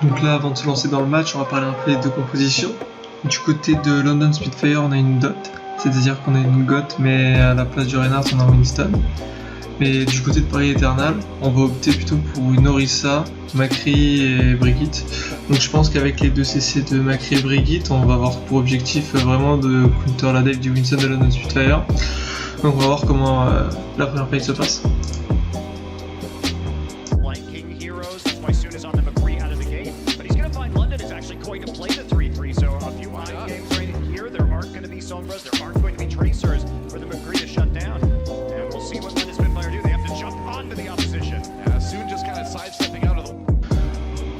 Donc là, avant de se lancer dans le match, on va parler un peu des deux compositions. Du côté de London Spitfire, on a une dot, c'est-à-dire qu'on a une goth, mais à la place du Reinhardt, on a Winston. Mais du côté de Paris Eternal, on va opter plutôt pour une Orisa, Macri et Brigitte. Donc je pense qu'avec les deux CC de Macri et Brigitte, on va avoir pour objectif vraiment de counter la dive du Winston de London Spitfire. Donc on va voir comment la première fight se passe.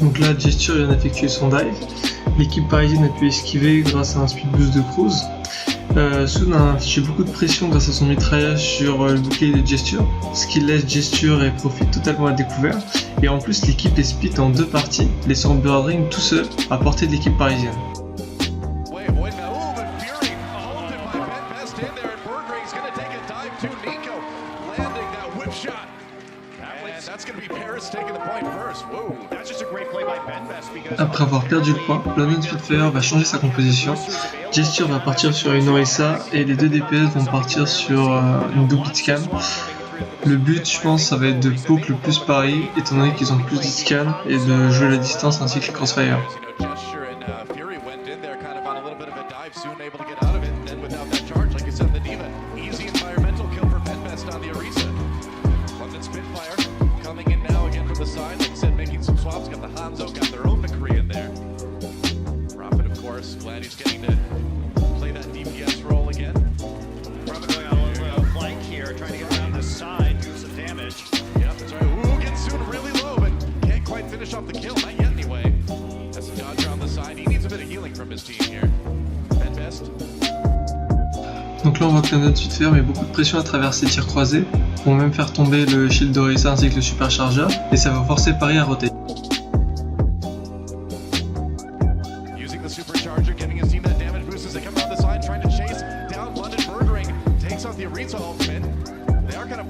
Donc là, Gesture vient d'effectuer son dive. L'équipe parisienne a pu esquiver grâce à un speed boost de Cruise. Soon a infligé beaucoup de pression grâce à son mitraillage sur le bouclier de Gesture, ce qui laisse Gesture et Profit totalement à découvert. Et en plus, l'équipe est split en deux parties, laissant Birdring tout seul à portée de l'équipe parisienne. Après avoir perdu le point, London Spitfire va changer sa composition. Gesture va partir sur une Orisa et les deux DPS vont partir sur une double scan. Le but, je pense, ça va être de poke le plus Paris, étant donné qu'ils ont plus de scan et de jouer la distance ainsi que le crossfire. Glad he's getting to play that DPS role again. Probably going on a little flank here, trying to get around the side, do some damage. Yep, that's right. Ooh, gets soon really low, but can't quite finish off the kill. Not yet, anyway. That's a dodge around the side. He needs a bit of healing from his team here. Best. Donc là, on voit que London Spitfire met beaucoup de pression à travers ses tirs croisés, vont même faire tomber le shield d'Orisa ainsi que le superchargeur, et ça va forcer Paris à roter.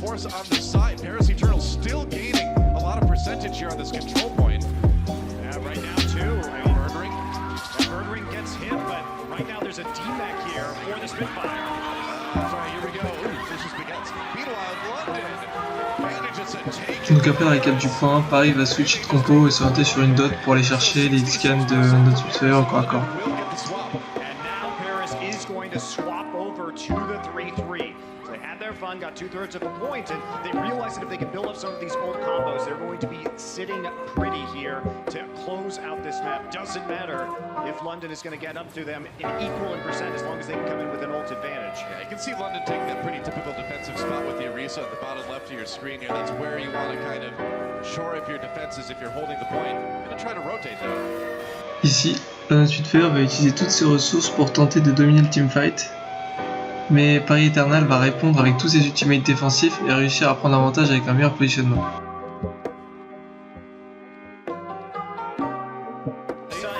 On the side, Paris Eternal still gaining a lot of percentage here on this control point. Yeah, right now too. Birdring gets hit, but right now there's a DMAC here for the Spitfire. Sorry, here we go. Ooh, this is begins. Meanwhile, London manages to take. Donc après la récap du point, Paris va switcher de compo et s'orienter sur une dot pour aller chercher les scans de London Spitfire encore à corps. And now Paris is going to swap over to the 3-3. They had their fun, got 2/3 of a point, and they realized that if they can build up some of these old combos, they're going to be sitting pretty here to close out this map. Doesn't matter if London is going to get up to them in equal in percent as long as they can come in with an ult advantage. Yeah, you can see London taking that pretty typical defensive spot with the Orisa at the bottom left of your screen here. That's where you want to kind of shore up your defenses if you're holding the point. Gonna try to rotate though. Ici, London Spitfire va utiliser toutes ses ressources pour tenter de dominer le teamfight. Mais Paris Eternal va répondre avec tous ses ultimates défensifs et réussir à prendre avantage avec un meilleur positionnement.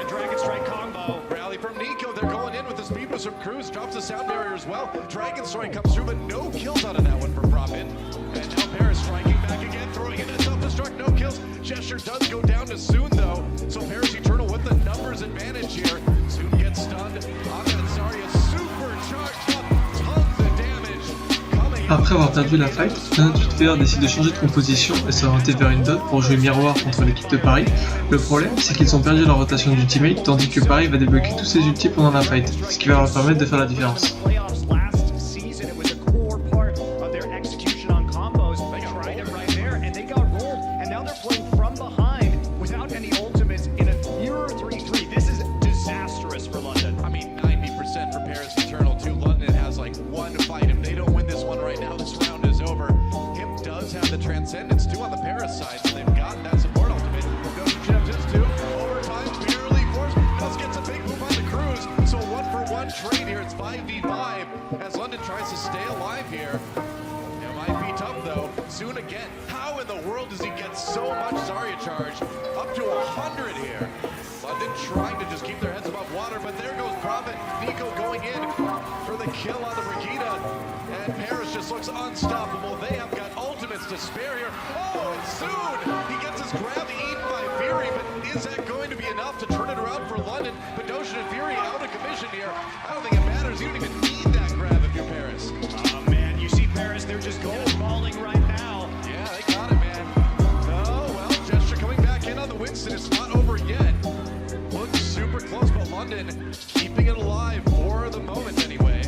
Dragon Strike combo. Rally from Nico. They're going in with the speed boost from Cruz. Drops the sound barrier as well. Dragon Strike comes through, but no kills out of that one for Profit. And now Paris striking back again, throwing in that self-destruct. No kills. Gesture does go down to Soon though. So Paris Eternal with the numbers advantage here. Soon gets stunned. Ahmed Zarya supercharged up. Après avoir perdu la fight, London Spitfire décide de changer de composition et s'orienter vers une dot pour jouer miroir contre l'équipe de Paris. Le problème, c'est qu'ils ont perdu leur rotation d'ultimate tandis que Paris va débloquer tous ses ultis pendant la fight, ce qui va leur permettre de faire la différence. Transcendence too on the Paris side, so they've got that support ultimate. Goes to Jeff just two. Overtime, barely forced. Does gets a big move on the Cruz. So 1-for-1 trade here. It's 5v5 as London tries to stay alive here. It might be tough though. Soon again. How in the world does he get so much Zarya charge? Up to 100 here. London trying to just keep their heads above water, but there goes Profit. Nico going in for the kill on the Brigida. And Paris just looks unstoppable. They have got ultimates to spare here. Oh, and soon he gets his grab eaten by Fury, but is that going to be just balling right now. Yeah, they got it, man. Oh, well, Gesture coming back in on the Winston. It's not over yet. Looks super close, but London keeping it alive for the moment anyway.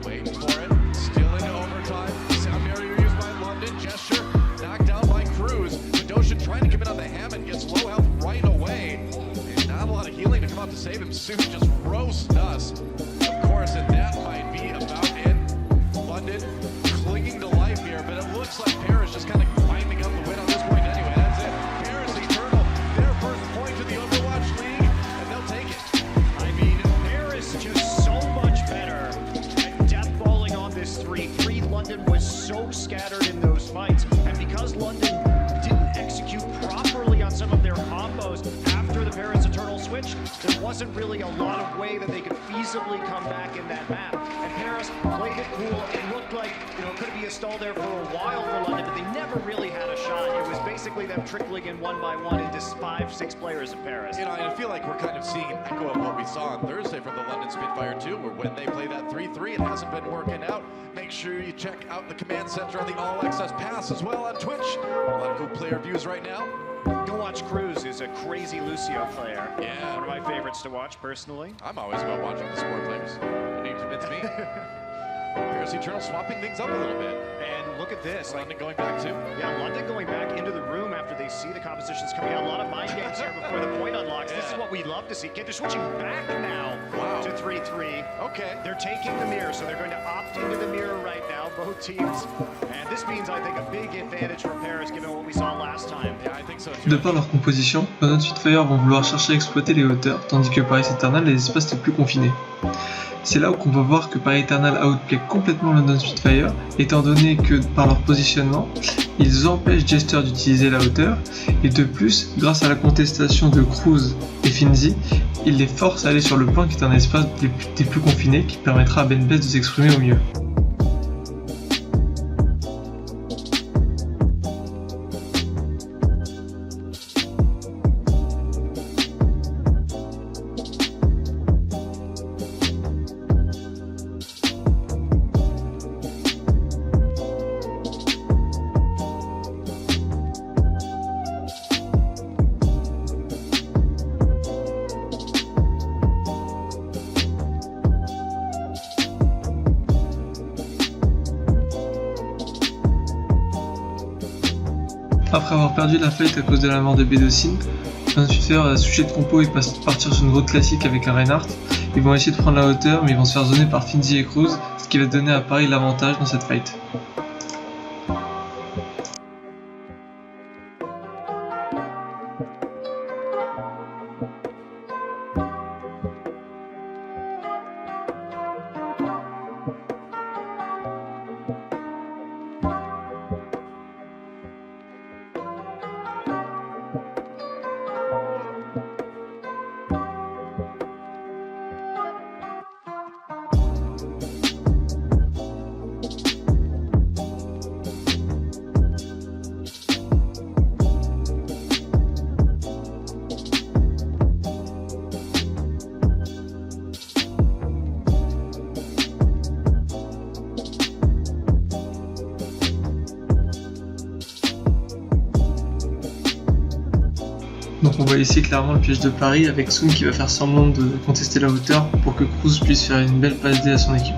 Waiting for it. Still into overtime. Sound barrier used by London. Gesture knocked down by Cruz. Fedosian trying to come in on the Hammond. Gets low health right away. And not a lot of healing to come out to save him. Soon just roast us. Of course, and that might be about it. London clinging to life here, but it looks like Paris just kind of finding out the win on this point anyway. That's it. Paris Eternal, their first point to the Overwatch League, and they'll take it. I mean, Paris just so much better at death balling on this 3-3. London was so scattered in those fights, and because London didn't execute properly on some of their combos after the Paris Eternal switch, there wasn't really a lot of way that they could feasibly come back in that map. And Paris played it cool. It looked like, it could be a stall there for a while for London, but they never really had a shot. It was basically them trickling in one by one into 5-6 players of Paris. I feel like we're kind of seeing an echo of what we saw on Thursday from the London Spitfire too, where when they play that 3-3, it hasn't been working out. Make sure you check out the command center on the All Access Pass as well on Twitch. A lot of cool player views right now. Go watch Cruz, is a crazy Lucio player. Yeah. One of my favorites to watch personally. I'm always about watching the sport players. You need to convince me. Paris Eternal swapping things up a little bit. And look at this. London going back too. Yeah, London going back into the room after they see the compositions coming out. A lot of mind games here before the point unlocks. This is what we love to see. They're switching back now to 3-3. Okay. They're taking the mirror, so they're going to opt into the mirror right now, both teams. And this means, I think, a big advantage for Paris, given what we saw last time. Yeah, I think so too. De par leur composition, London Spitfire vont vouloir chercher à exploiter les hauteurs, tandis que Paris Eternal les espaces les plus confinés. C'est là où on va voir que Paris Eternal outplay complètement London Spitfire, étant donné que par leur positionnement, ils empêchent Jester d'utiliser la hauteur, et de plus, grâce à la contestation de Cruz et Finzi, ils les forcent à aller sur le point qui est un espace des plus confinés qui permettra à Ben Best de s'exprimer au mieux. Après avoir perdu la fight à cause de la mort de Bédocine, London Spitfire a switché de compo et partir sur une route classique avec un Reinhardt. Ils vont essayer de prendre la hauteur, mais ils vont se faire zoner par Finzi et Cruz, ce qui va donner à Paris l'avantage dans cette fight. Donc on voit ici clairement le piège de Paris avec Soon qui va faire semblant de contester la hauteur pour que Cruz puisse faire une belle passe D à son équipe.